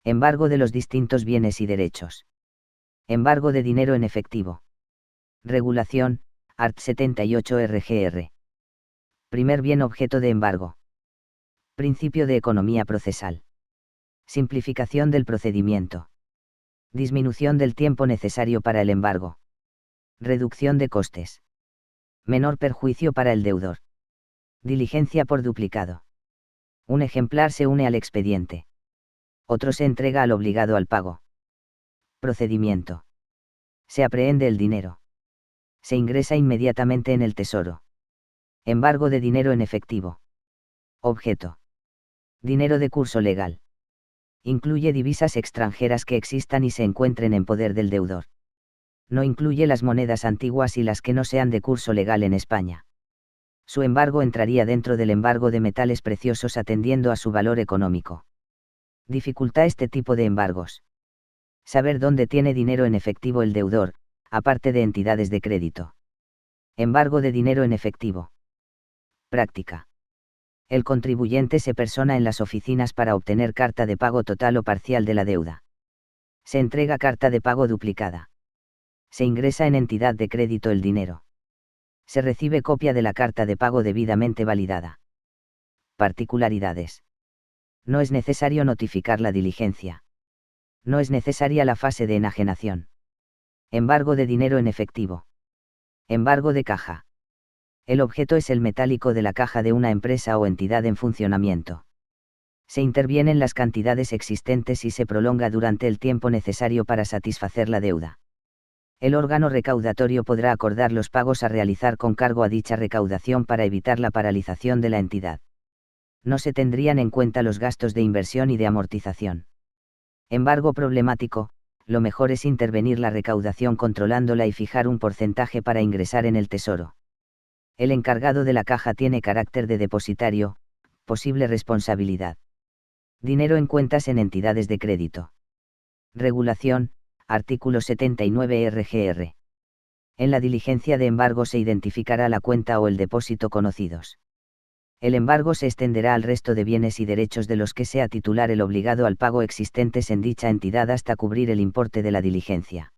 Embargo de los distintos bienes y derechos. Embargo de dinero en efectivo. Regulación, art. 78 RGR. Primer bien objeto de embargo. Principio de economía procesal. Simplificación del procedimiento. Disminución del tiempo necesario para el embargo. Reducción de costes. Menor perjuicio para el deudor. Diligencia por duplicado. Un ejemplar se une al expediente. Otro se entrega al obligado al pago. Procedimiento. Se aprehende el dinero. Se ingresa inmediatamente en el tesoro. Embargo de dinero en efectivo. Objeto. Dinero de curso legal. Incluye divisas extranjeras que existan y se encuentren en poder del deudor. No incluye las monedas antiguas y las que no sean de curso legal en España. Su embargo entraría dentro del embargo de metales preciosos atendiendo a su valor económico. Dificulta este tipo de embargos. Saber dónde tiene dinero en efectivo el deudor, aparte de entidades de crédito. Embargo de dinero en efectivo. Práctica. El contribuyente se persona en las oficinas para obtener carta de pago total o parcial de la deuda. Se entrega carta de pago duplicada. Se ingresa en entidad de crédito el dinero. Se recibe copia de la carta de pago debidamente validada. Particularidades. No es necesario notificar la diligencia. No es necesaria la fase de enajenación. Embargo de dinero en efectivo. Embargo de caja. El objeto es el metálico de la caja de una empresa o entidad en funcionamiento. Se intervienen las cantidades existentes y se prolonga durante el tiempo necesario para satisfacer la deuda. El órgano recaudatorio podrá acordar los pagos a realizar con cargo a dicha recaudación para evitar la paralización de la entidad. No se tendrían en cuenta los gastos de inversión y de amortización. Embargo problemático. Lo mejor es intervenir la recaudación controlándola y fijar un porcentaje para ingresar en el tesoro. El encargado de la caja tiene carácter de depositario, posible responsabilidad. Dinero en cuentas en entidades de crédito. Regulación, artículo 79 RGR. En la diligencia de embargo se identificará la cuenta o el depósito conocidos. El embargo se extenderá al resto de bienes y derechos de los que sea titular el obligado al pago existentes en dicha entidad hasta cubrir el importe de la diligencia.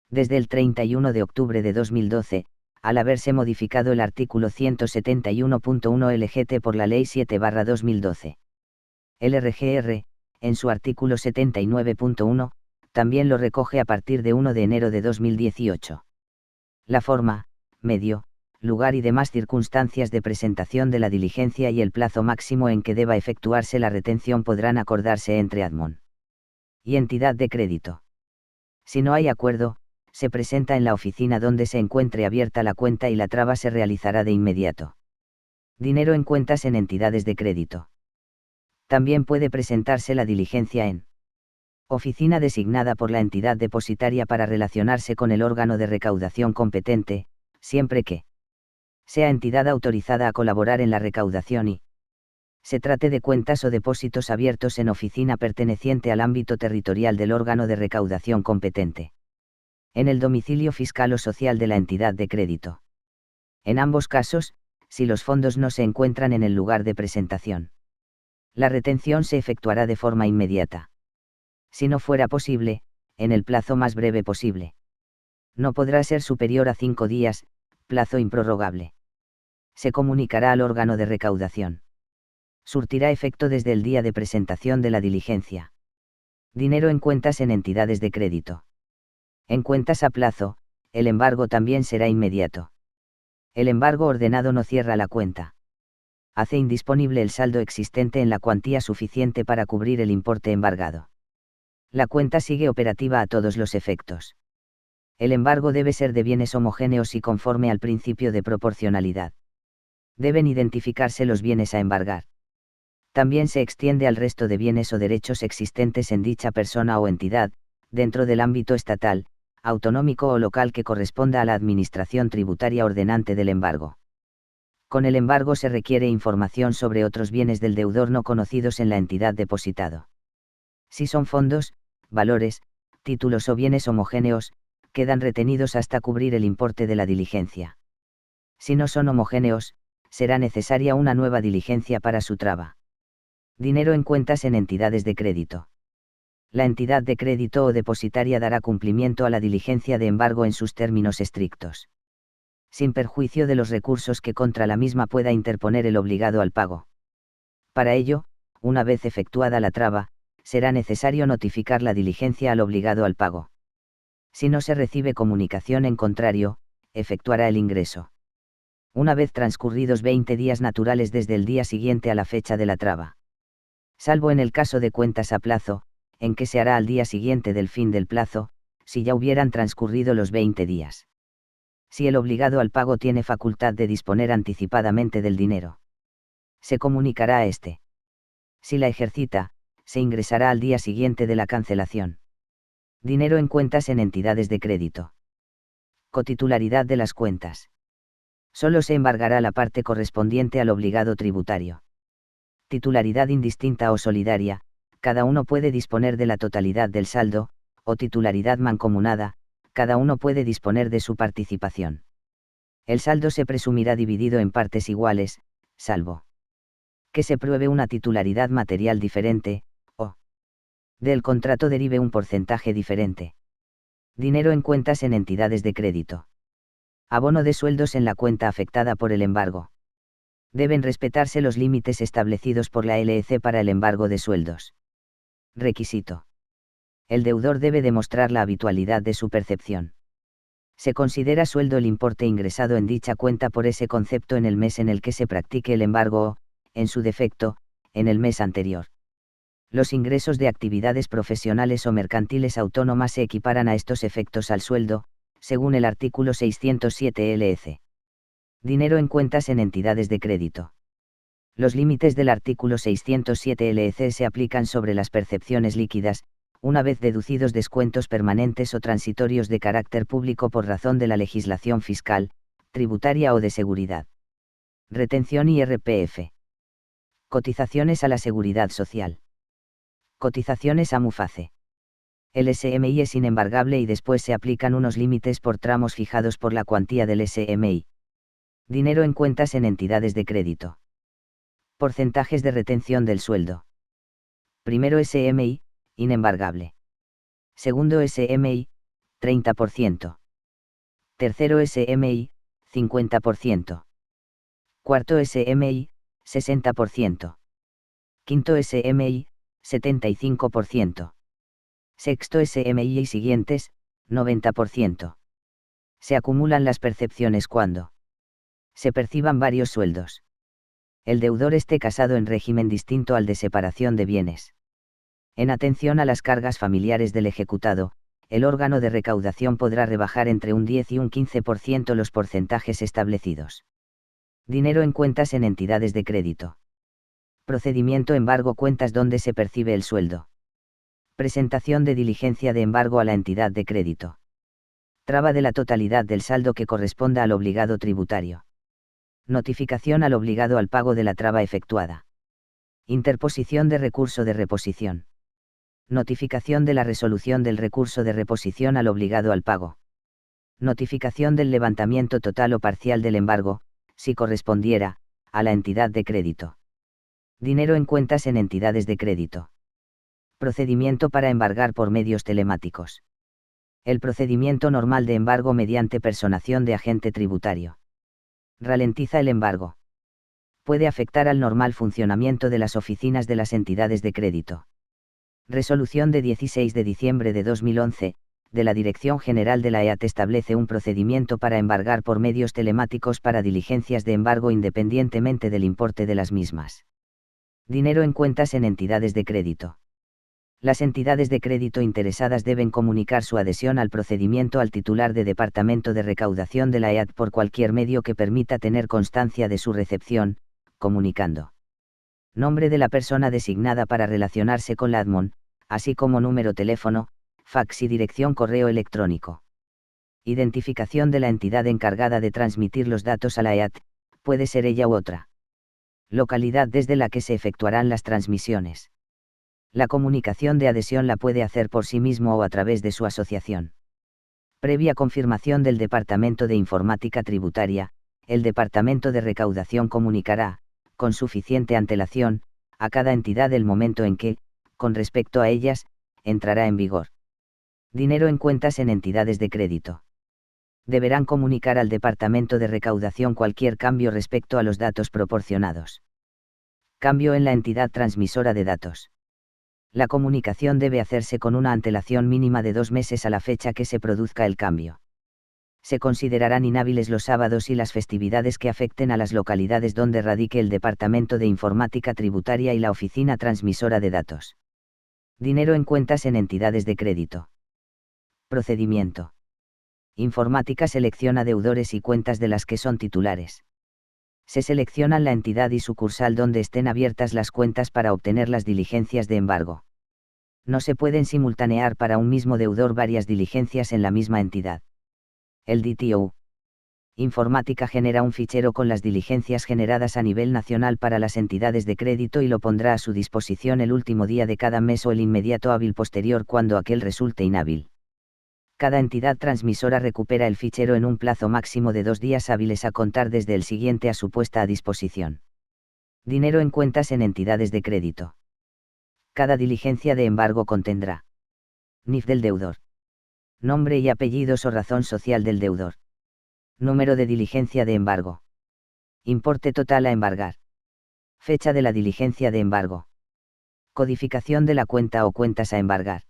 Desde el 31 de octubre de 2012, al haberse modificado el artículo 171.1 LGT por la Ley 7/2012. El RGR, en su artículo 79.1, también lo recoge a partir de 1 de enero de 2018. La forma, medio, lugar y demás circunstancias de presentación de la diligencia y el plazo máximo en que deba efectuarse la retención podrán acordarse entre Admon y entidad de crédito. Si no hay acuerdo, se presenta en la oficina donde se encuentre abierta la cuenta y la traba se realizará de inmediato. Dinero en cuentas en entidades de crédito. También puede presentarse la diligencia en oficina designada por la entidad depositaria para relacionarse con el órgano de recaudación competente, siempre que sea entidad autorizada a colaborar en la recaudación y se trate de cuentas o depósitos abiertos en oficina perteneciente al ámbito territorial del órgano de recaudación competente. En el domicilio fiscal o social de la entidad de crédito. En ambos casos, si los fondos no se encuentran en el lugar de presentación. La retención se efectuará de forma inmediata. Si no fuera posible, en el plazo más breve posible. No podrá ser superior a 5 días, plazo improrrogable. Se comunicará al órgano de recaudación. Surtirá efecto desde el día de presentación de la diligencia. Dinero en cuentas en entidades de crédito. En cuentas a plazo, el embargo también será inmediato. El embargo ordenado no cierra la cuenta. Hace indisponible el saldo existente en la cuantía suficiente para cubrir el importe embargado. La cuenta sigue operativa a todos los efectos. El embargo debe ser de bienes homogéneos y conforme al principio de proporcionalidad. Deben identificarse los bienes a embargar. También se extiende al resto de bienes o derechos existentes en dicha persona o entidad, dentro del ámbito estatal, autonómico o local que corresponda a la administración tributaria ordenante del embargo. Con el embargo se requiere información sobre otros bienes del deudor no conocidos en la entidad depositado. Si son fondos, valores, títulos o bienes homogéneos, quedan retenidos hasta cubrir el importe de la diligencia. Si no son homogéneos, será necesaria una nueva diligencia para su traba. Dinero en cuentas en entidades de crédito. La entidad de crédito o depositaria dará cumplimiento a la diligencia de embargo en sus términos estrictos, sin perjuicio de los recursos que contra la misma pueda interponer el obligado al pago. Para ello, una vez efectuada la traba, será necesario notificar la diligencia al obligado al pago. Si no se recibe comunicación en contrario, efectuará el ingreso. Una vez transcurridos 20 días naturales desde el día siguiente a la fecha de la traba. Salvo en el caso de cuentas a plazo, en que se hará al día siguiente del fin del plazo, si ya hubieran transcurrido los 20 días. Si el obligado al pago tiene facultad de disponer anticipadamente del dinero, se comunicará a éste. Si la ejercita, se ingresará al día siguiente de la cancelación. Dinero en cuentas en entidades de crédito. Cotitularidad de las cuentas. Solo se embargará la parte correspondiente al obligado tributario. Titularidad indistinta o solidaria, cada uno puede disponer de la totalidad del saldo, o titularidad mancomunada, cada uno puede disponer de su participación. El saldo se presumirá dividido en partes iguales, salvo que se pruebe una titularidad material diferente, o del contrato derive un porcentaje diferente. Dinero en cuentas en entidades de crédito. Abono de sueldos en la cuenta afectada por el embargo. Deben respetarse los límites establecidos por la LEC para el embargo de sueldos. Requisito. El deudor debe demostrar la habitualidad de su percepción. Se considera sueldo el importe ingresado en dicha cuenta por ese concepto en el mes en el que se practique el embargo o, en su defecto, en el mes anterior. Los ingresos de actividades profesionales o mercantiles autónomas se equiparan a estos efectos al sueldo, según el artículo 607 LEC. Dinero en cuentas en entidades de crédito. Los límites del artículo 607 LEC se aplican sobre las percepciones líquidas, una vez deducidos descuentos permanentes o transitorios de carácter público por razón de la legislación fiscal, tributaria o de seguridad. Retención y RPF. Cotizaciones a la Seguridad Social. Cotizaciones a MUFACE. El SMI es inembargable y después se aplican unos límites por tramos fijados por la cuantía del SMI. Dinero en cuentas en entidades de crédito. Porcentajes de retención del sueldo. Primero SMI, inembargable. Segundo SMI, 30%. Tercero SMI, 50%. Cuarto SMI, 60%. Quinto SMI, 75%. Sexto SMI y siguientes, 90%. Se acumulan las percepciones cuando se perciban varios sueldos. El deudor esté casado en régimen distinto al de separación de bienes. En atención a las cargas familiares del ejecutado, el órgano de recaudación podrá rebajar entre un 10 y un 15% los porcentajes establecidos. Dinero en cuentas en entidades de crédito. Procedimiento embargo cuentas donde se percibe el sueldo. Presentación de diligencia de embargo a la entidad de crédito. Traba de la totalidad del saldo que corresponda al obligado tributario. Notificación al obligado al pago de la traba efectuada. Interposición de recurso de reposición. Notificación de la resolución del recurso de reposición al obligado al pago. Notificación del levantamiento total o parcial del embargo, si correspondiera, a la entidad de crédito. Dinero en cuentas en entidades de crédito. Procedimiento para embargar por medios telemáticos. El procedimiento normal de embargo mediante personación de agente tributario. Ralentiza el embargo. Puede afectar al normal funcionamiento de las oficinas de las entidades de crédito. Resolución de 16 de diciembre de 2011, de la Dirección General de la EAT establece un procedimiento para embargar por medios telemáticos para diligencias de embargo independientemente del importe de las mismas. Dinero en cuentas en entidades de crédito. Las entidades de crédito interesadas deben comunicar su adhesión al procedimiento al titular de Departamento de Recaudación de la EAT por cualquier medio que permita tener constancia de su recepción, comunicando nombre de la persona designada para relacionarse con la ADMON, así como número teléfono, fax y dirección correo electrónico. Identificación de la entidad encargada de transmitir los datos a la EAT, puede ser ella u otra. Localidad desde la que se efectuarán las transmisiones. La comunicación de adhesión la puede hacer por sí mismo o a través de su asociación. Previa confirmación del Departamento de Informática Tributaria, el Departamento de Recaudación comunicará, con suficiente antelación, a cada entidad el momento en que, con respecto a ellas, entrará en vigor. Dinero en cuentas en entidades de crédito. Deberán comunicar al Departamento de Recaudación cualquier cambio respecto a los datos proporcionados. Cambio en la entidad transmisora de datos. La comunicación debe hacerse con una antelación mínima de 2 meses a la fecha que se produzca el cambio. Se considerarán inhábiles los sábados y las festividades que afecten a las localidades donde radique el Departamento de Informática Tributaria y la Oficina Transmisora de Datos. Dinero en cuentas en entidades de crédito. Procedimiento. Informática selecciona deudores y cuentas de las que son titulares. Se seleccionan la entidad y sucursal donde estén abiertas las cuentas para obtener las diligencias de embargo. No se pueden simultanear para un mismo deudor varias diligencias en la misma entidad. El DTO. Informática genera un fichero con las diligencias generadas a nivel nacional para las entidades de crédito y lo pondrá a su disposición el último día de cada mes o el inmediato hábil posterior cuando aquel resulte inhábil. Cada entidad transmisora recupera el fichero en un plazo máximo de 2 días hábiles a contar desde el siguiente a su puesta a disposición. Dinero en cuentas en entidades de crédito. Cada diligencia de embargo contendrá NIF del deudor, nombre y apellidos o razón social del deudor, número de diligencia de embargo, importe total a embargar, fecha de la diligencia de embargo, codificación de la cuenta o cuentas a embargar.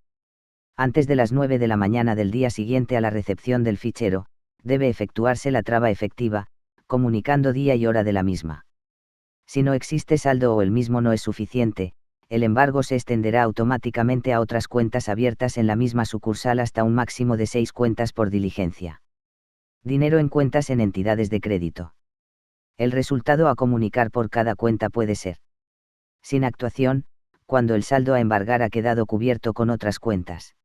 Antes de las 9 de la mañana del día siguiente a la recepción del fichero, debe efectuarse la traba efectiva, comunicando día y hora de la misma. Si no existe saldo o el mismo no es suficiente, el embargo se extenderá automáticamente a otras cuentas abiertas en la misma sucursal hasta un máximo de 6 cuentas por diligencia. Dinero en cuentas en entidades de crédito. El resultado a comunicar por cada cuenta puede ser: sin actuación, cuando el saldo a embargar ha quedado cubierto con otras cuentas.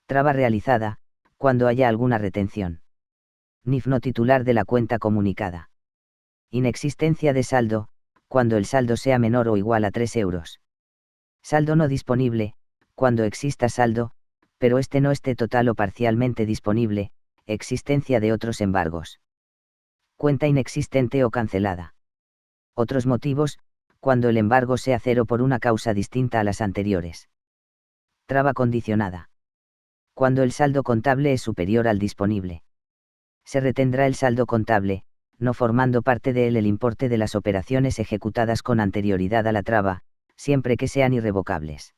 Traba realizada, cuando haya alguna retención. NIF no titular de la cuenta comunicada. Inexistencia de saldo, cuando el saldo sea menor o igual a 3 euros. Saldo no disponible, cuando exista saldo, pero este no esté total o parcialmente disponible, existencia de otros embargos. Cuenta inexistente o cancelada. Otros motivos, cuando el embargo sea cero por una causa distinta a las anteriores. Traba condicionada. Cuando el saldo contable es superior al disponible. Se retendrá el saldo contable, no formando parte de él el importe de las operaciones ejecutadas con anterioridad a la traba, siempre que sean irrevocables.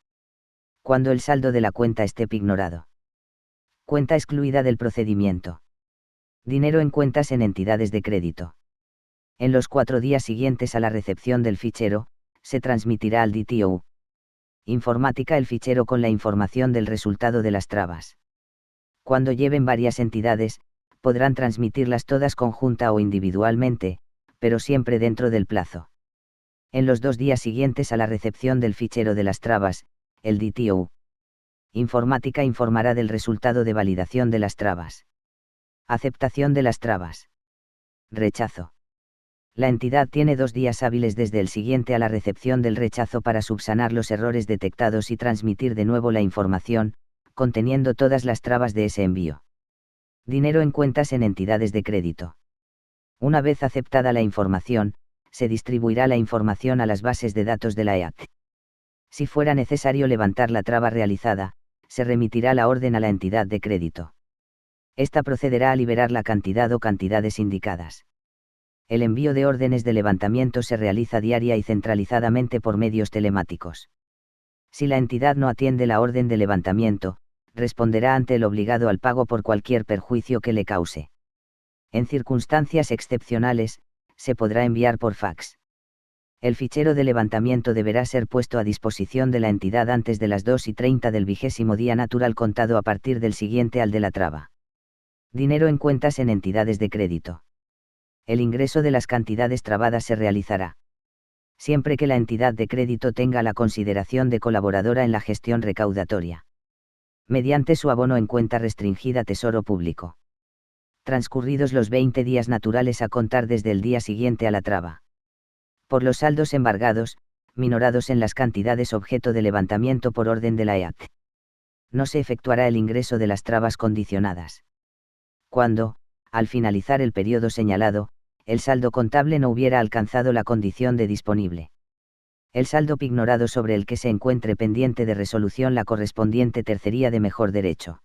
Cuando el saldo de la cuenta esté ignorado. Cuenta excluida del procedimiento. Dinero en cuentas en entidades de crédito. En los 4 días siguientes a la recepción del fichero, se transmitirá al DTO. Informática el fichero con la información del resultado de las trabas. Cuando lleven varias entidades, podrán transmitirlas todas conjunta o individualmente, pero siempre dentro del plazo. En los 2 días siguientes a la recepción del fichero de las trabas, el DTO. Informática informará del resultado de validación de las trabas. Aceptación de las trabas. Rechazo. La entidad tiene 2 días hábiles desde el siguiente a la recepción del rechazo para subsanar los errores detectados y transmitir de nuevo la información, conteniendo todas las trabas de ese envío. Dinero en cuentas en entidades de crédito. Una vez aceptada la información, se distribuirá la información a las bases de datos de la EAT. Si fuera necesario levantar la traba realizada, se remitirá la orden a la entidad de crédito. Esta procederá a liberar la cantidad o cantidades indicadas. El envío de órdenes de levantamiento se realiza diaria y centralizadamente por medios telemáticos. Si la entidad no atiende la orden de levantamiento, responderá ante el obligado al pago por cualquier perjuicio que le cause. En circunstancias excepcionales, se podrá enviar por fax. El fichero de levantamiento deberá ser puesto a disposición de la entidad antes de las 2:30 del 20º día natural contado a partir del siguiente al de la traba. Dinero en cuentas en entidades de crédito. El ingreso de las cantidades trabadas se realizará siempre que la entidad de crédito tenga la consideración de colaboradora en la gestión recaudatoria, mediante su abono en cuenta restringida Tesoro Público. Transcurridos los 20 días naturales a contar desde el día siguiente a la traba. Por los saldos embargados, minorados en las cantidades objeto de levantamiento por orden de la EAT. No se efectuará el ingreso de las trabas condicionadas. Cuando, al finalizar el periodo señalado, el saldo contable no hubiera alcanzado la condición de disponible. El saldo pignorado sobre el que se encuentre pendiente de resolución la correspondiente tercería de mejor derecho.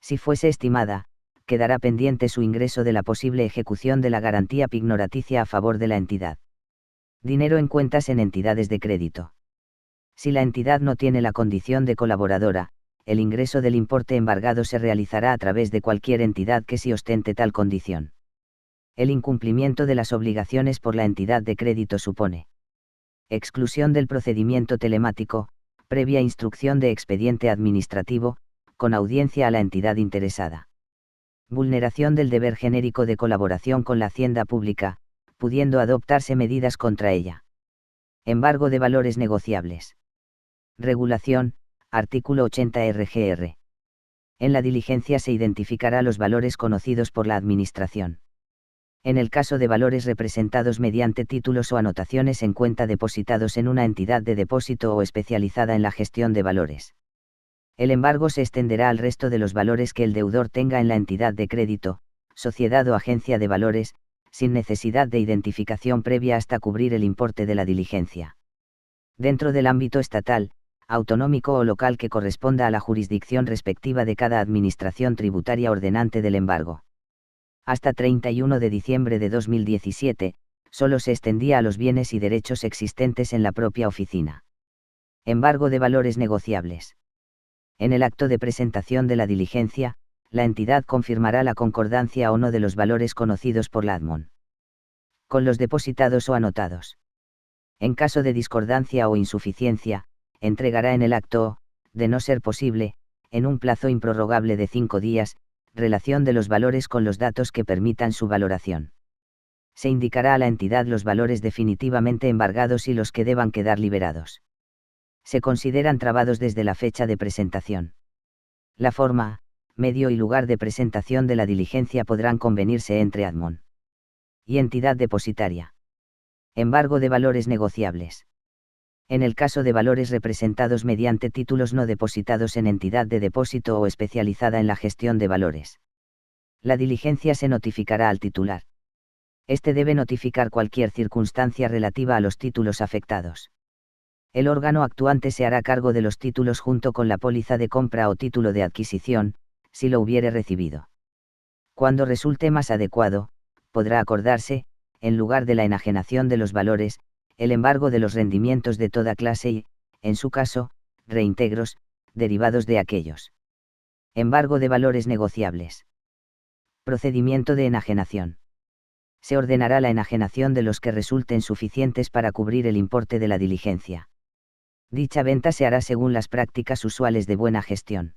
Si fuese estimada, quedará pendiente su ingreso de la posible ejecución de la garantía pignoraticia a favor de la entidad. Dinero en cuentas en entidades de crédito. Si la entidad no tiene la condición de colaboradora, el ingreso del importe embargado se realizará a través de cualquier entidad que sí ostente tal condición. El incumplimiento de las obligaciones por la entidad de crédito supone exclusión del procedimiento telemático, previa instrucción de expediente administrativo, con audiencia a la entidad interesada. Vulneración del deber genérico de colaboración con la hacienda pública, pudiendo adoptarse medidas contra ella. Embargo de valores negociables. Regulación, artículo 80 RGR. En la diligencia se identificará los valores conocidos por la Administración. En el caso de valores representados mediante títulos o anotaciones en cuenta depositados en una entidad de depósito o especializada en la gestión de valores. El embargo se extenderá al resto de los valores que el deudor tenga en la entidad de crédito, sociedad o agencia de valores, sin necesidad de identificación previa hasta cubrir el importe de la diligencia. Dentro del ámbito estatal, autonómico o local que corresponda a la jurisdicción respectiva de cada administración tributaria ordenante del embargo. Hasta 31 de diciembre de 2017, solo se extendía a los bienes y derechos existentes en la propia oficina. Embargo de valores negociables. En el acto de presentación de la diligencia, la entidad confirmará la concordancia o no de los valores conocidos por la ADMON con los depositados o anotados. En caso de discordancia o insuficiencia, entregará en el acto, de no ser posible, en un plazo improrrogable de 5 días, relación de los valores con los datos que permitan su valoración. Se indicará a la entidad los valores definitivamente embargados y los que deban quedar liberados. Se consideran trabados desde la fecha de presentación. La forma, medio y lugar de presentación de la diligencia podrán convenirse entre ADMON y entidad depositaria. Embargo de valores negociables. En el caso de valores representados mediante títulos no depositados en entidad de depósito o especializada en la gestión de valores, la diligencia se notificará al titular. Este debe notificar cualquier circunstancia relativa a los títulos afectados. El órgano actuante se hará cargo de los títulos junto con la póliza de compra o título de adquisición, si lo hubiere recibido. Cuando resulte más adecuado, podrá acordarse, en lugar de la enajenación de los valores, el embargo de los rendimientos de toda clase y, en su caso, reintegros, derivados de aquellos. Embargo de valores negociables. Procedimiento de enajenación. Se ordenará la enajenación de los que resulten suficientes para cubrir el importe de la diligencia. Dicha venta se hará según las prácticas usuales de buena gestión.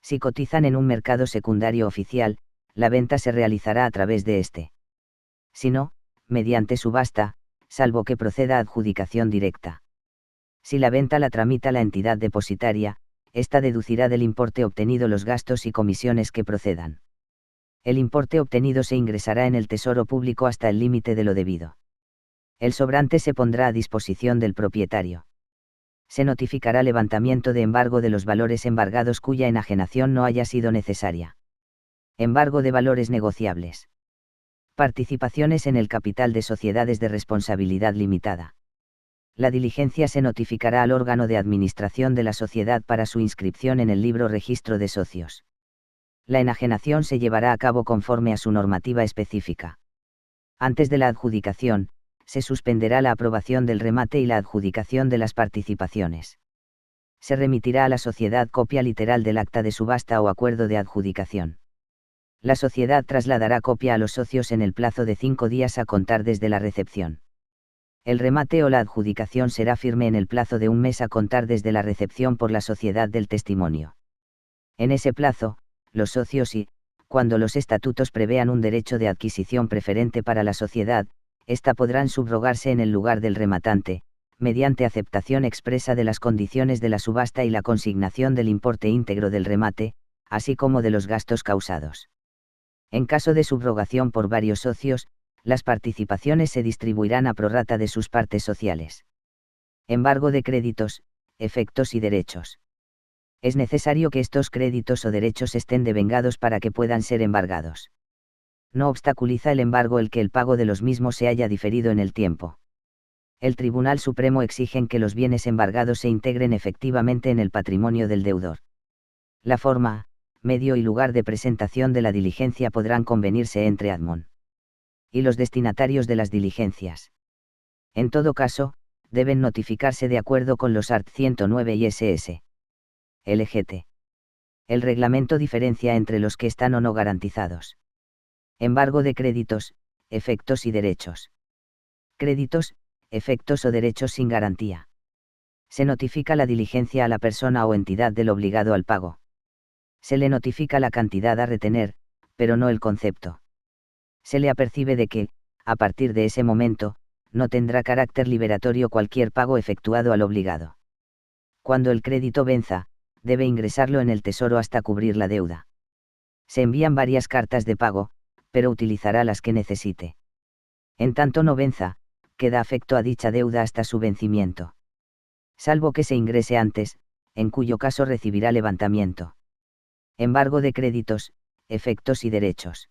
Si cotizan en un mercado secundario oficial, la venta se realizará a través de este. Si no, mediante subasta, salvo que proceda adjudicación directa. Si la venta la tramita la entidad depositaria, ésta deducirá del importe obtenido los gastos y comisiones que procedan. El importe obtenido se ingresará en el Tesoro Público hasta el límite de lo debido. El sobrante se pondrá a disposición del propietario. Se notificará levantamiento de embargo de los valores embargados cuya enajenación no haya sido necesaria. Embargo de valores negociables. Participaciones en el capital de sociedades de responsabilidad limitada. La diligencia se notificará al órgano de administración de la sociedad para su inscripción en el libro registro de socios. La enajenación se llevará a cabo conforme a su normativa específica. Antes de la adjudicación, se suspenderá la aprobación del remate y la adjudicación de las participaciones. Se remitirá a la sociedad copia literal del acta de subasta o acuerdo de adjudicación. La sociedad trasladará copia a los socios en el plazo de 5 días a contar desde la recepción. El remate o la adjudicación será firme en el plazo de 1 mes a contar desde la recepción por la sociedad del testimonio. En ese plazo, los socios y, cuando los estatutos prevean un derecho de adquisición preferente para la sociedad, ésta podrán subrogarse en el lugar del rematante, mediante aceptación expresa de las condiciones de la subasta y la consignación del importe íntegro del remate, así como de los gastos causados. En caso de subrogación por varios socios, las participaciones se distribuirán a prorrata de sus partes sociales. Embargo de créditos, efectos y derechos. Es necesario que estos créditos o derechos estén devengados para que puedan ser embargados. No obstaculiza el embargo el que el pago de los mismos se haya diferido en el tiempo. El Tribunal Supremo exigen que los bienes embargados se integren efectivamente en el patrimonio del deudor. La forma, medio y lugar de presentación de la diligencia podrán convenirse entre Admon y los destinatarios de las diligencias. En todo caso, deben notificarse de acuerdo con los art. 109 y ss. LGT. El reglamento diferencia entre los que están o no garantizados. Embargo de créditos, efectos y derechos. Créditos, efectos o derechos sin garantía. Se notifica la diligencia a la persona o entidad del obligado al pago. Se le notifica la cantidad a retener, pero no el concepto. Se le apercibe de que, a partir de ese momento, no tendrá carácter liberatorio cualquier pago efectuado al obligado. Cuando el crédito venza, debe ingresarlo en el tesoro hasta cubrir la deuda. Se envían varias cartas de pago, pero utilizará las que necesite. En tanto no venza, queda afecto a dicha deuda hasta su vencimiento. Salvo que se ingrese antes, en cuyo caso recibirá levantamiento. Embargo de créditos, efectos y derechos.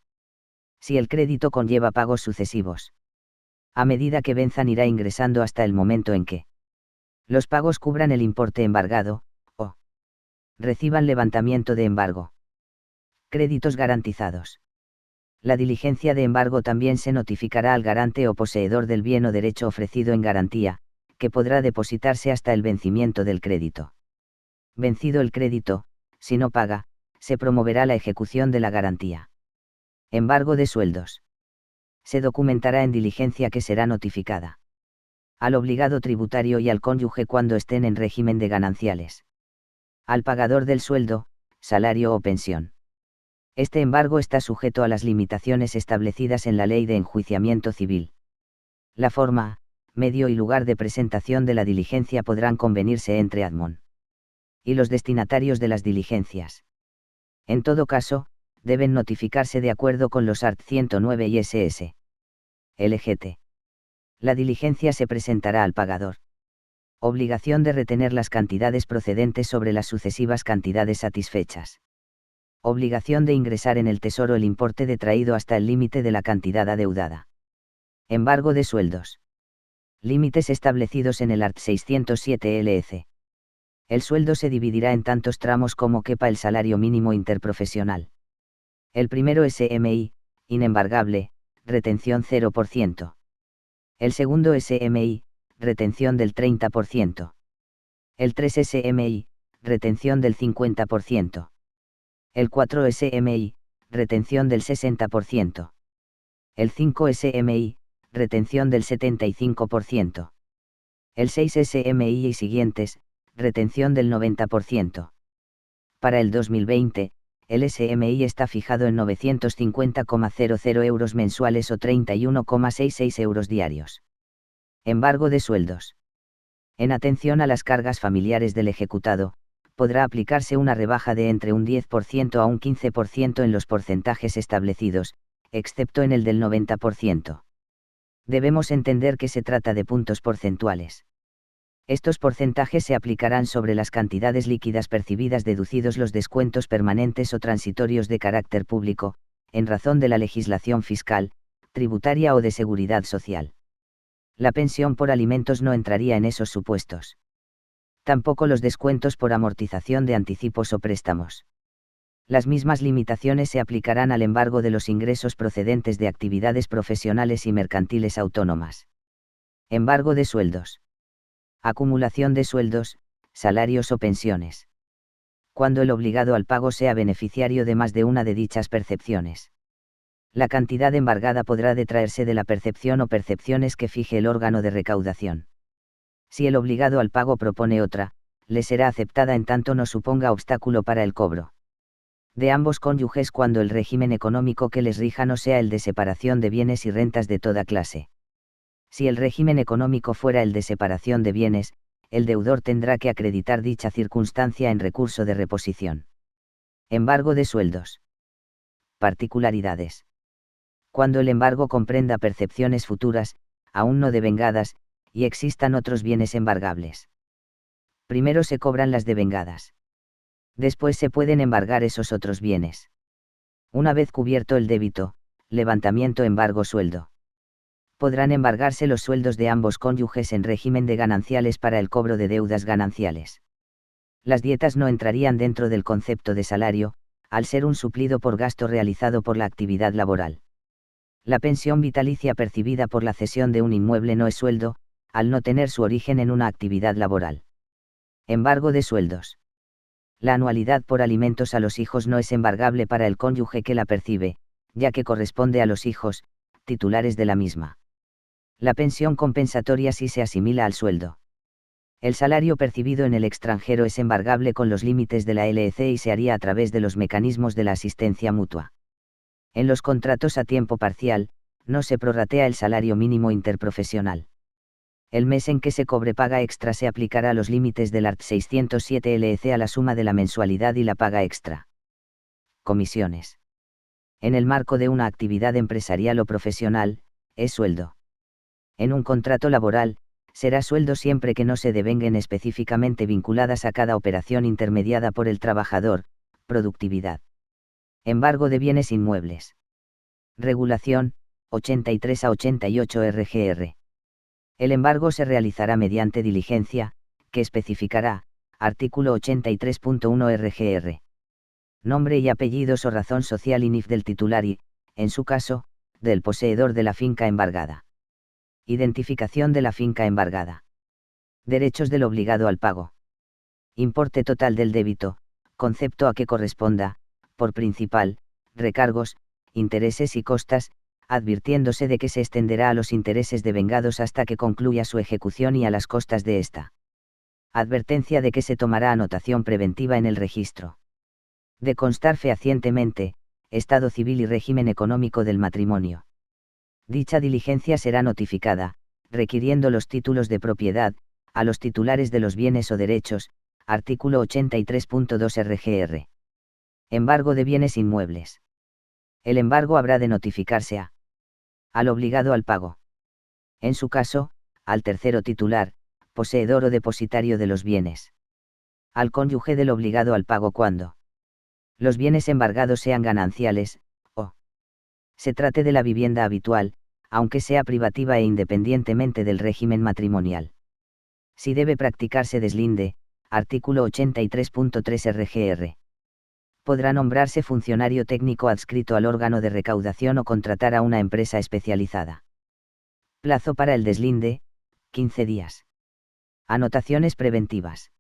Si el crédito conlleva pagos sucesivos. A medida que venzan irá ingresando hasta el momento en que los pagos cubran el importe embargado, o reciban levantamiento de embargo. Créditos garantizados. La diligencia de embargo también se notificará al garante o poseedor del bien o derecho ofrecido en garantía, que podrá depositarse hasta el vencimiento del crédito. Vencido el crédito, si no paga, se promoverá la ejecución de la garantía. Embargo de sueldos. Se documentará en diligencia que será notificada al obligado tributario y al cónyuge cuando estén en régimen de gananciales. Al pagador del sueldo, salario o pensión. Este embargo está sujeto a las limitaciones establecidas en la Ley de Enjuiciamiento Civil. La forma, medio y lugar de presentación de la diligencia podrán convenirse entre Admon y los destinatarios de las diligencias. En todo caso, deben notificarse de acuerdo con los art. 109 y ss. LGT. La diligencia se presentará al pagador. Obligación de retener las cantidades procedentes sobre las sucesivas cantidades satisfechas. Obligación de ingresar en el tesoro el importe detraído hasta el límite de la cantidad adeudada. Embargo de sueldos. Límites establecidos en el art. 607 LEC. El sueldo se dividirá en tantos tramos como quepa el salario mínimo interprofesional. El primero SMI, inembargable, retención 0%. El segundo SMI, retención del 30%. El 3 SMI, retención del 50%. El 4 SMI, retención del 60%. El 5 SMI, retención del 75%. El 6 SMI y siguientes, retención del 90%. Para el 2020, el SMI está fijado en 950,00 euros mensuales o 31,66 euros diarios. Embargo de sueldos. En atención a las cargas familiares del ejecutado, podrá aplicarse una rebaja de entre un 10% a un 15% en los porcentajes establecidos, excepto en el del 90%. Debemos entender que se trata de puntos porcentuales. Estos porcentajes se aplicarán sobre las cantidades líquidas percibidas deducidos los descuentos permanentes o transitorios de carácter público, en razón de la legislación fiscal, tributaria o de seguridad social. La pensión por alimentos no entraría en esos supuestos. Tampoco los descuentos por amortización de anticipos o préstamos. Las mismas limitaciones se aplicarán al embargo de los ingresos procedentes de actividades profesionales y mercantiles autónomas. Embargo de sueldos. Acumulación de sueldos, salarios o pensiones. Cuando el obligado al pago sea beneficiario de más de una de dichas percepciones. La cantidad embargada podrá detraerse de la percepción o percepciones que fije el órgano de recaudación. Si el obligado al pago propone otra, le será aceptada en tanto no suponga obstáculo para el cobro de ambos cónyuges cuando el régimen económico que les rija no sea el de separación de bienes y rentas de toda clase. Si el régimen económico fuera el de separación de bienes, el deudor tendrá que acreditar dicha circunstancia en recurso de reposición. Embargo de sueldos. Particularidades. Cuando el embargo comprenda percepciones futuras, aún no devengadas, y existan otros bienes embargables. Primero se cobran las devengadas. Después se pueden embargar esos otros bienes. Una vez cubierto el débito, levantamiento embargo sueldo. Podrán embargarse los sueldos de ambos cónyuges en régimen de gananciales para el cobro de deudas gananciales. Las dietas no entrarían dentro del concepto de salario, al ser un suplido por gasto realizado por la actividad laboral. La pensión vitalicia percibida por la cesión de un inmueble no es sueldo, al no tener su origen en una actividad laboral. Embargo de sueldos. La anualidad por alimentos a los hijos no es embargable para el cónyuge que la percibe, ya que corresponde a los hijos, titulares de la misma. La pensión compensatoria sí se asimila al sueldo. El salario percibido en el extranjero es embargable con los límites de la LEC y se haría a través de los mecanismos de la asistencia mutua. En los contratos a tiempo parcial, no se prorratea el salario mínimo interprofesional. El mes en que se cobre paga extra se aplicará los límites del art. 607 LEC a la suma de la mensualidad y la paga extra. Comisiones. En el marco de una actividad empresarial o profesional, es sueldo. En un contrato laboral, será sueldo siempre que no se devenguen específicamente vinculadas a cada operación intermediada por el trabajador, productividad. Embargo de bienes inmuebles. Regulación, 83 a 88 RGR. El embargo se realizará mediante diligencia, que especificará, artículo 83.1 RGR. Nombre y apellidos o razón social y NIF del titular y, en su caso, del poseedor de la finca embargada. Identificación de la finca embargada. Derechos del obligado al pago. Importe total del débito, concepto a que corresponda, por principal, recargos, intereses y costas, advirtiéndose de que se extenderá a los intereses devengados hasta que concluya su ejecución y a las costas de esta. Advertencia de que se tomará anotación preventiva en el registro. De constar fehacientemente, estado civil y régimen económico del matrimonio. Dicha diligencia será notificada, requiriendo los títulos de propiedad, a los titulares de los bienes o derechos, artículo 83.2 RGR. Embargo de bienes inmuebles. El embargo habrá de notificarse al obligado al pago. En su caso, al tercero titular, poseedor o depositario de los bienes. Al cónyuge del obligado al pago cuando los bienes embargados sean gananciales, o se trate de la vivienda habitual, aunque sea privativa e independientemente del régimen matrimonial. Si debe practicarse deslinde, artículo 83.3 RGR. Podrá nombrarse funcionario técnico adscrito al órgano de recaudación o contratar a una empresa especializada. Plazo para el deslinde, 15 días. Anotaciones preventivas.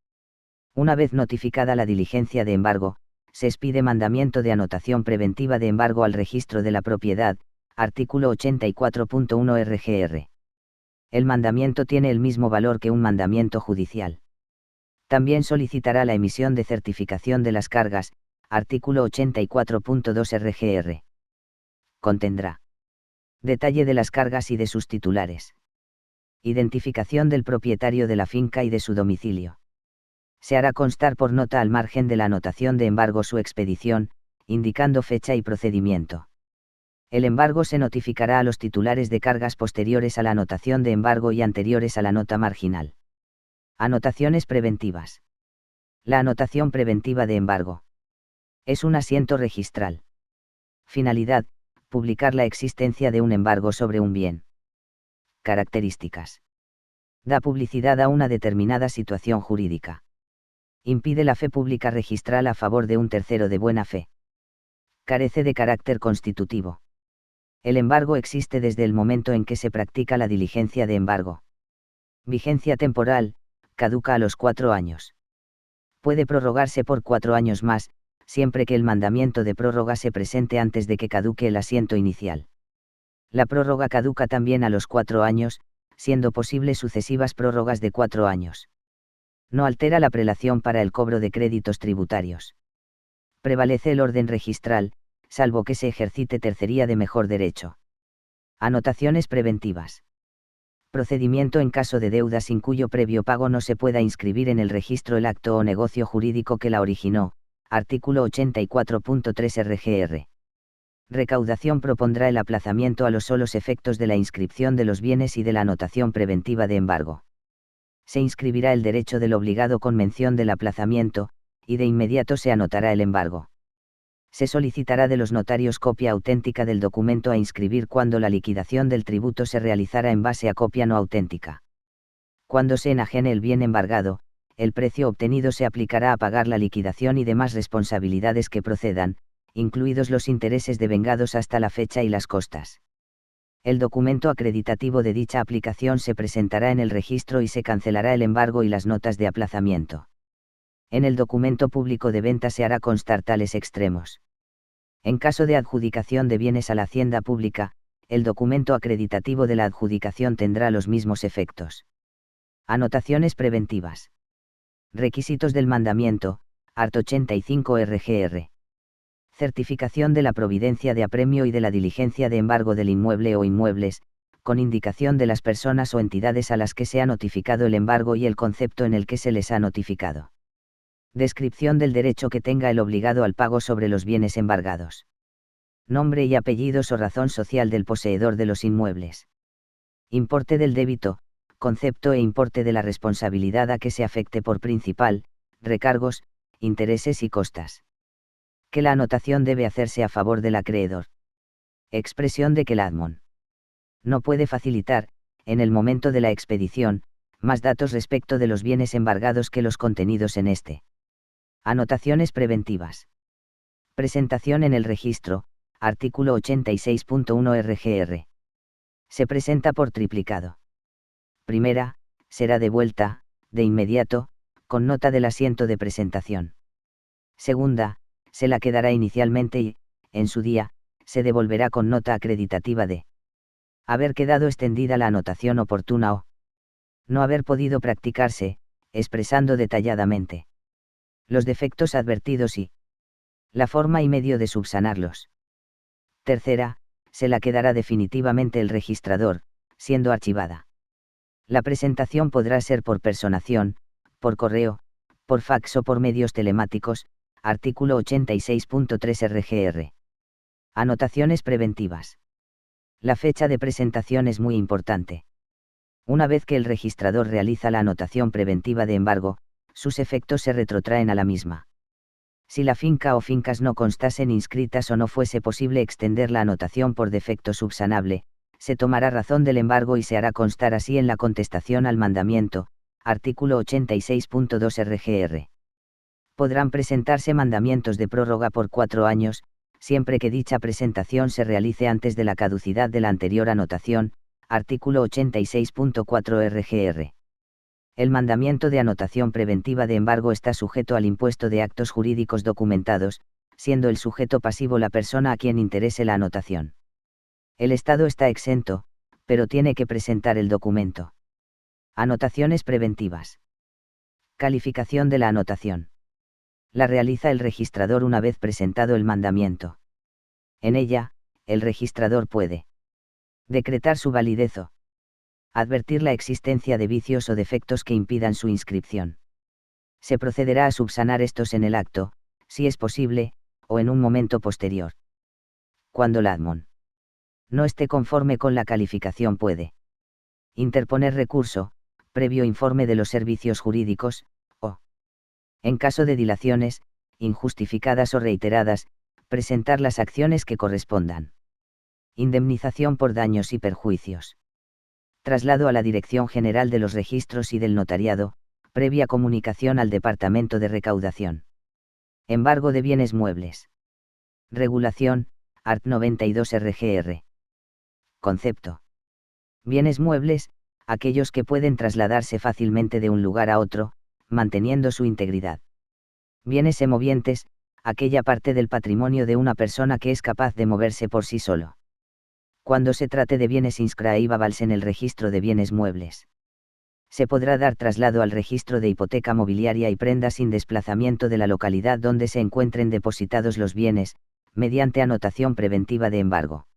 Una vez notificada la diligencia de embargo, se expide mandamiento de anotación preventiva de embargo al registro de la propiedad, artículo 84.1 RGR. El mandamiento tiene el mismo valor que un mandamiento judicial. También solicitará la emisión de certificación de las cargas, artículo 84.2 RGR. Contendrá detalle de las cargas y de sus titulares. Identificación del propietario de la finca y de su domicilio. Se hará constar por nota al margen de la anotación de embargo su expedición, indicando fecha y procedimiento. El embargo se notificará a los titulares de cargas posteriores a la anotación de embargo y anteriores a la nota marginal. Anotaciones preventivas. La anotación preventiva de embargo es un asiento registral. Finalidad: publicar la existencia de un embargo sobre un bien. Características: da publicidad a una determinada situación jurídica. Impide la fe pública registral a favor de un tercero de buena fe. Carece de carácter constitutivo. El embargo existe desde el momento en que se practica la diligencia de embargo. Vigencia temporal: caduca a los 4 años. Puede prorrogarse por 4 años más, siempre que el mandamiento de prórroga se presente antes de que caduque el asiento inicial. La prórroga caduca también a los 4 años, siendo posible sucesivas prórrogas de 4 años. No altera la prelación para el cobro de créditos tributarios. Prevalece el orden registral, salvo que se ejercite tercería de mejor derecho. Anotaciones preventivas. Procedimiento en caso de deuda sin cuyo previo pago no se pueda inscribir en el registro el acto o negocio jurídico que la originó, artículo 84.3 RGR. Recaudación propondrá el aplazamiento a los solos efectos de la inscripción de los bienes y de la anotación preventiva de embargo. Se inscribirá el derecho del obligado con mención del aplazamiento, y de inmediato se anotará el embargo. Se solicitará de los notarios copia auténtica del documento a inscribir cuando la liquidación del tributo se realizara en base a copia no auténtica. Cuando se enajene el bien embargado, el precio obtenido se aplicará a pagar la liquidación y demás responsabilidades que procedan, incluidos los intereses devengados hasta la fecha y las costas. El documento acreditativo de dicha aplicación se presentará en el registro y se cancelará el embargo y las notas de aplazamiento. En el documento público de venta se hará constar tales extremos. En caso de adjudicación de bienes a la hacienda pública, el documento acreditativo de la adjudicación tendrá los mismos efectos. Anotaciones preventivas. Requisitos del mandamiento, art. 85 RGR. Certificación de la providencia de apremio y de la diligencia de embargo del inmueble o inmuebles, con indicación de las personas o entidades a las que se ha notificado el embargo y el concepto en el que se les ha notificado. Descripción del derecho que tenga el obligado al pago sobre los bienes embargados. Nombre y apellidos o razón social del poseedor de los inmuebles. Importe del débito, concepto e importe de la responsabilidad a que se afecte por principal, recargos, intereses y costas. Que la anotación debe hacerse a favor del acreedor. Expresión de que el admon no puede facilitar, en el momento de la expedición, más datos respecto de los bienes embargados que los contenidos en este. Anotaciones preventivas. Presentación en el registro, artículo 86.1 RGR. Se presenta por triplicado. Primera, será devuelta, de inmediato, con nota del asiento de presentación. Segunda, se la quedará inicialmente y, en su día, se devolverá con nota acreditativa de haber quedado extendida la anotación oportuna o no haber podido practicarse, expresando detalladamente los defectos advertidos y la forma y medio de subsanarlos. Tercera, se la quedará definitivamente el registrador, siendo archivada. La presentación podrá ser por personación, por correo, por fax o por medios telemáticos, artículo 86.3 RGR. Anotaciones preventivas. La fecha de presentación es muy importante. Una vez que el registrador realiza la anotación preventiva de embargo, sus efectos se retrotraen a la misma. Si la finca o fincas no constasen inscritas o no fuese posible extender la anotación por defecto subsanable, se tomará razón del embargo y se hará constar así en la contestación al mandamiento, artículo 86.2 RGR. Podrán presentarse mandamientos de prórroga por 4 años, siempre que dicha presentación se realice antes de la caducidad de la anterior anotación, artículo 86.4 RGR. El mandamiento de anotación preventiva de embargo está sujeto al impuesto de actos jurídicos documentados, siendo el sujeto pasivo la persona a quien interese la anotación. El Estado está exento, pero tiene que presentar el documento. Anotaciones preventivas. Calificación de la anotación. La realiza el registrador una vez presentado el mandamiento. En ella, el registrador puede decretar su validez o advertir la existencia de vicios o defectos que impidan su inscripción. Se procederá a subsanar estos en el acto, si es posible, o en un momento posterior. Cuando la admon no esté conforme con la calificación puede interponer recurso, previo informe de los servicios jurídicos, o, en caso de dilaciones, injustificadas o reiteradas, presentar las acciones que correspondan. Indemnización por daños y perjuicios. Traslado a la Dirección General de los Registros y del Notariado, previa comunicación al Departamento de Recaudación. Embargo de bienes muebles. Regulación, art. 92 RGR. Concepto. Bienes muebles, aquellos que pueden trasladarse fácilmente de un lugar a otro, manteniendo su integridad. Bienes semovientes, aquella parte del patrimonio de una persona que es capaz de moverse por sí solo. Cuando se trate de bienes inscribables en el registro de bienes muebles, se podrá dar traslado al registro de hipoteca mobiliaria y prenda sin desplazamiento de la localidad donde se encuentren depositados los bienes, mediante anotación preventiva de embargo.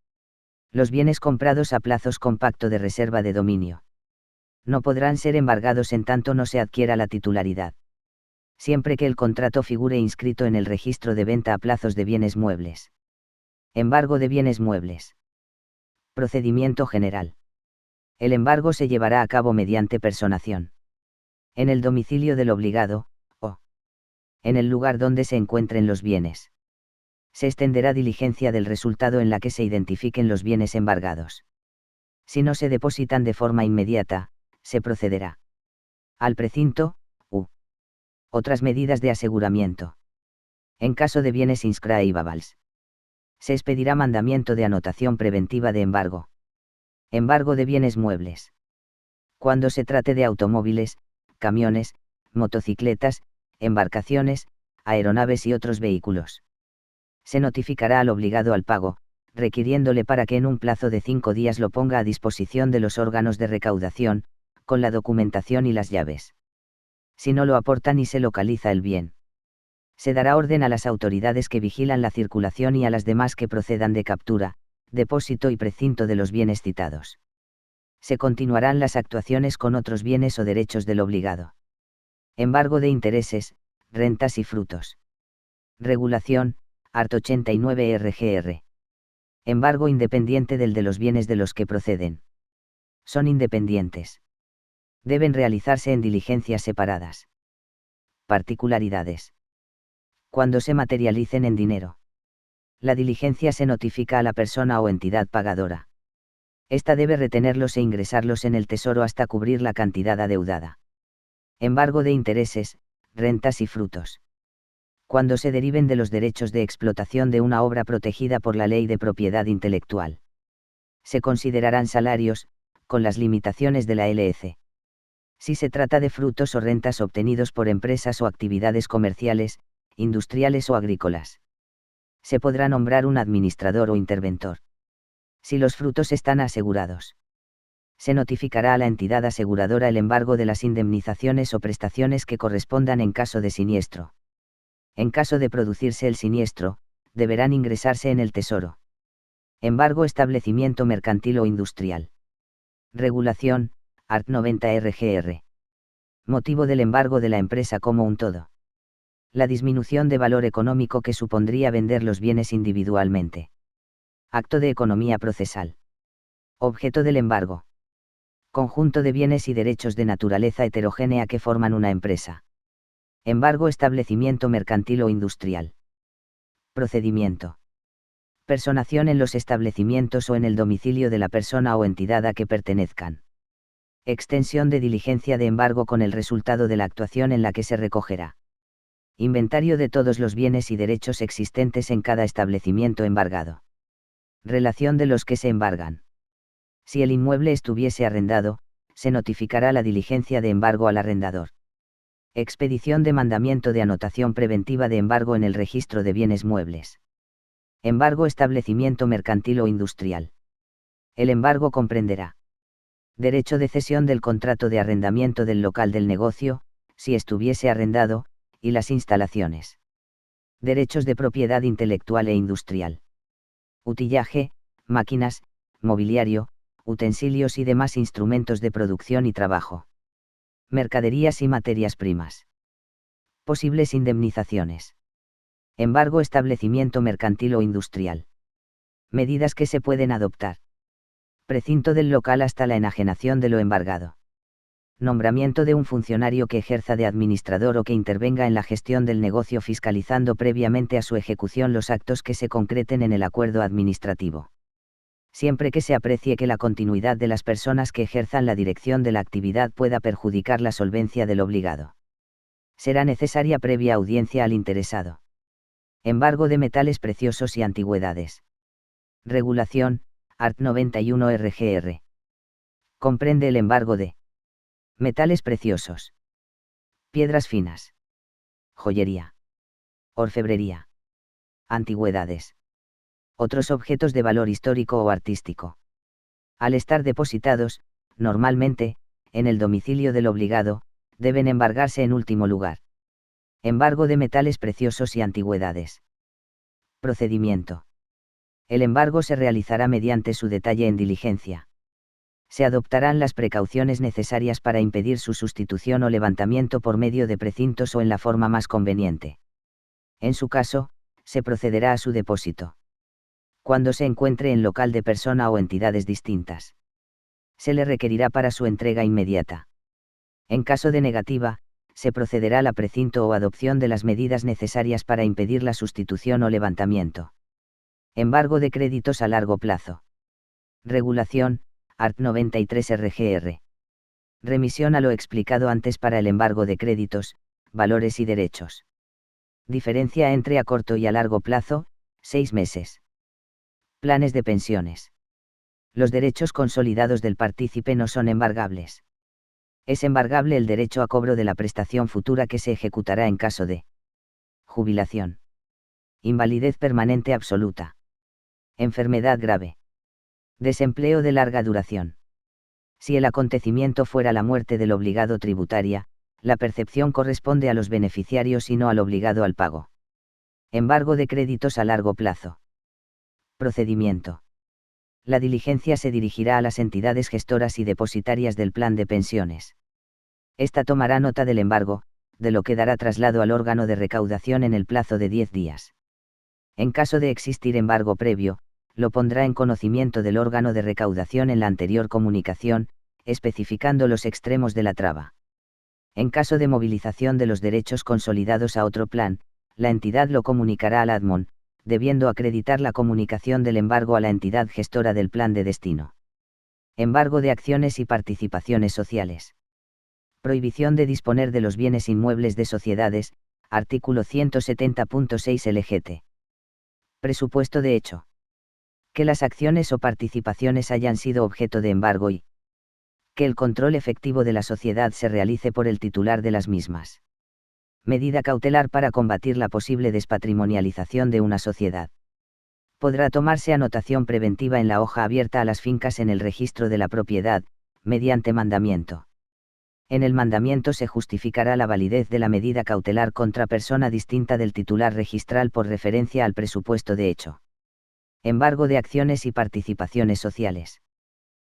Los bienes comprados a plazos con pacto de reserva de dominio no podrán ser embargados en tanto no se adquiera la titularidad, siempre que el contrato figure inscrito en el registro de venta a plazos de bienes muebles. Embargo de bienes muebles. Procedimiento general. El embargo se llevará a cabo mediante personación. En el domicilio del obligado, o en el lugar donde se encuentren los bienes. Se extenderá diligencia del resultado en la que se identifiquen los bienes embargados. Si no se depositan de forma inmediata, se procederá al precinto, u otras medidas de aseguramiento. En caso de bienes inscribables, se expedirá mandamiento de anotación preventiva de embargo. Embargo de bienes muebles. Cuando se trate de automóviles, camiones, motocicletas, embarcaciones, aeronaves y otros vehículos, se notificará al obligado al pago, requiriéndole para que en un plazo de 5 días lo ponga a disposición de los órganos de recaudación, con la documentación y las llaves. Si no lo aportan y se localiza el bien, se dará orden a las autoridades que vigilan la circulación y a las demás que procedan de captura, depósito y precinto de los bienes citados. Se continuarán las actuaciones con otros bienes o derechos del obligado. Embargo de intereses, rentas y frutos. Regulación, art. 89 RGR. Embargo independiente del de los bienes de los que proceden. Son independientes. Deben realizarse en diligencias separadas. Particularidades. Cuando se materialicen en dinero, la diligencia se notifica a la persona o entidad pagadora. Esta debe retenerlos e ingresarlos en el tesoro hasta cubrir la cantidad adeudada. Embargo de intereses, rentas y frutos. Cuando se deriven de los derechos de explotación de una obra protegida por la Ley de Propiedad Intelectual. Se considerarán salarios, con las limitaciones de la LC. Si se trata de frutos o rentas obtenidos por empresas o actividades comerciales, industriales o agrícolas, se podrá nombrar un administrador o interventor. Si los frutos están asegurados, se notificará a la entidad aseguradora el embargo de las indemnizaciones o prestaciones que correspondan en caso de siniestro. En caso de producirse el siniestro, deberán ingresarse en el tesoro. Embargo establecimiento mercantil o industrial. Regulación, art. 90 RGR. Motivo del embargo de la empresa como un todo. La disminución de valor económico que supondría vender los bienes individualmente. Acto de economía procesal. Objeto del embargo. Conjunto de bienes y derechos de naturaleza heterogénea que forman una empresa. Embargo establecimiento mercantil o industrial. Procedimiento. Personación en los establecimientos o en el domicilio de la persona o entidad a que pertenezcan. Extensión de diligencia de embargo con el resultado de la actuación en la que se recogerá. Inventario de todos los bienes y derechos existentes en cada establecimiento embargado. Relación de los que se embargan. Si el inmueble estuviese arrendado, se notificará la diligencia de embargo al arrendador. Expedición de mandamiento de anotación preventiva de embargo en el registro de bienes muebles. Embargo establecimiento mercantil o industrial. El embargo comprenderá derecho de cesión del contrato de arrendamiento del local del negocio, si estuviese arrendado, y las instalaciones. Derechos de propiedad intelectual e industrial. Utillaje, máquinas, mobiliario, utensilios y demás instrumentos de producción y trabajo. Mercaderías y materias primas. Posibles indemnizaciones. Embargo establecimiento mercantil o industrial. Medidas que se pueden adoptar. Precinto del local hasta la enajenación de lo embargado. Nombramiento de un funcionario que ejerza de administrador o que intervenga en la gestión del negocio fiscalizando previamente a su ejecución los actos que se concreten en el acuerdo administrativo. Siempre que se aprecie que la continuidad de las personas que ejerzan la dirección de la actividad pueda perjudicar la solvencia del obligado. Será necesaria previa audiencia al interesado. Embargo de metales preciosos y antigüedades. Regulación, art. 91 RGR. Comprende el embargo de metales preciosos, piedras finas, joyería, orfebrería, antigüedades, otros objetos de valor histórico o artístico. Al estar depositados, normalmente, en el domicilio del obligado, deben embargarse en último lugar. Embargo de metales preciosos y antigüedades. Procedimiento. El embargo se realizará mediante su detalle en diligencia. Se adoptarán las precauciones necesarias para impedir su sustitución o levantamiento por medio de precintos o en la forma más conveniente. En su caso, se procederá a su depósito. Cuando se encuentre en local de persona o entidades distintas, se le requerirá para su entrega inmediata. En caso de negativa, se procederá a la precinto o adopción de las medidas necesarias para impedir la sustitución o levantamiento. Embargo de créditos a largo plazo. Regulación, art. 93 RGR. Remisión a lo explicado antes para el embargo de créditos, valores y derechos. Diferencia entre a corto y a largo plazo, 6 meses. Planes de pensiones. Los derechos consolidados del partícipe no son embargables. Es embargable el derecho a cobro de la prestación futura que se ejecutará en caso de jubilación, invalidez permanente absoluta, enfermedad grave, desempleo de larga duración. Si el acontecimiento fuera la muerte del obligado tributaria, la percepción corresponde a los beneficiarios y no al obligado al pago. Embargo de créditos a largo plazo. Procedimiento. La diligencia se dirigirá a las entidades gestoras y depositarias del plan de pensiones. Esta tomará nota del embargo, de lo que dará traslado al órgano de recaudación en el plazo de 10 días. En caso de existir embargo previo, lo pondrá en conocimiento del órgano de recaudación en la anterior comunicación, especificando los extremos de la traba. En caso de movilización de los derechos consolidados a otro plan, la entidad lo comunicará al ADMON, debiendo acreditar la comunicación del embargo a la entidad gestora del plan de destino. Embargo de acciones y participaciones sociales. Prohibición de disponer de los bienes inmuebles de sociedades, artículo 170.6 LGT. Presupuesto de hecho. Que las acciones o participaciones hayan sido objeto de embargo y que el control efectivo de la sociedad se realice por el titular de las mismas. Medida cautelar para combatir la posible despatrimonialización de una sociedad. Podrá tomarse anotación preventiva en la hoja abierta a las fincas en el registro de la propiedad, mediante mandamiento. En el mandamiento se justificará la validez de la medida cautelar contra persona distinta del titular registral por referencia al presupuesto de hecho. Embargo de acciones y participaciones sociales.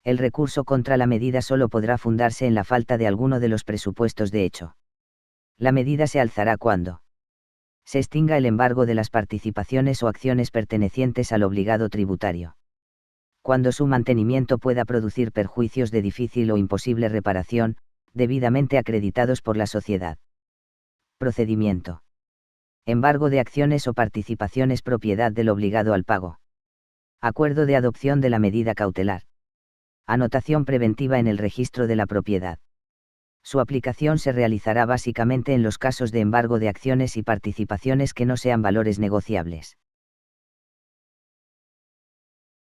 El recurso contra la medida solo podrá fundarse en la falta de alguno de los presupuestos de hecho. La medida se alzará cuando se extinga el embargo de las participaciones o acciones pertenecientes al obligado tributario. Cuando su mantenimiento pueda producir perjuicios de difícil o imposible reparación, debidamente acreditados por la sociedad. Procedimiento. Embargo de acciones o participaciones propiedad del obligado al pago. Acuerdo de adopción de la medida cautelar. Anotación preventiva en el registro de la propiedad. Su aplicación se realizará básicamente en los casos de embargo de acciones y participaciones que no sean valores negociables.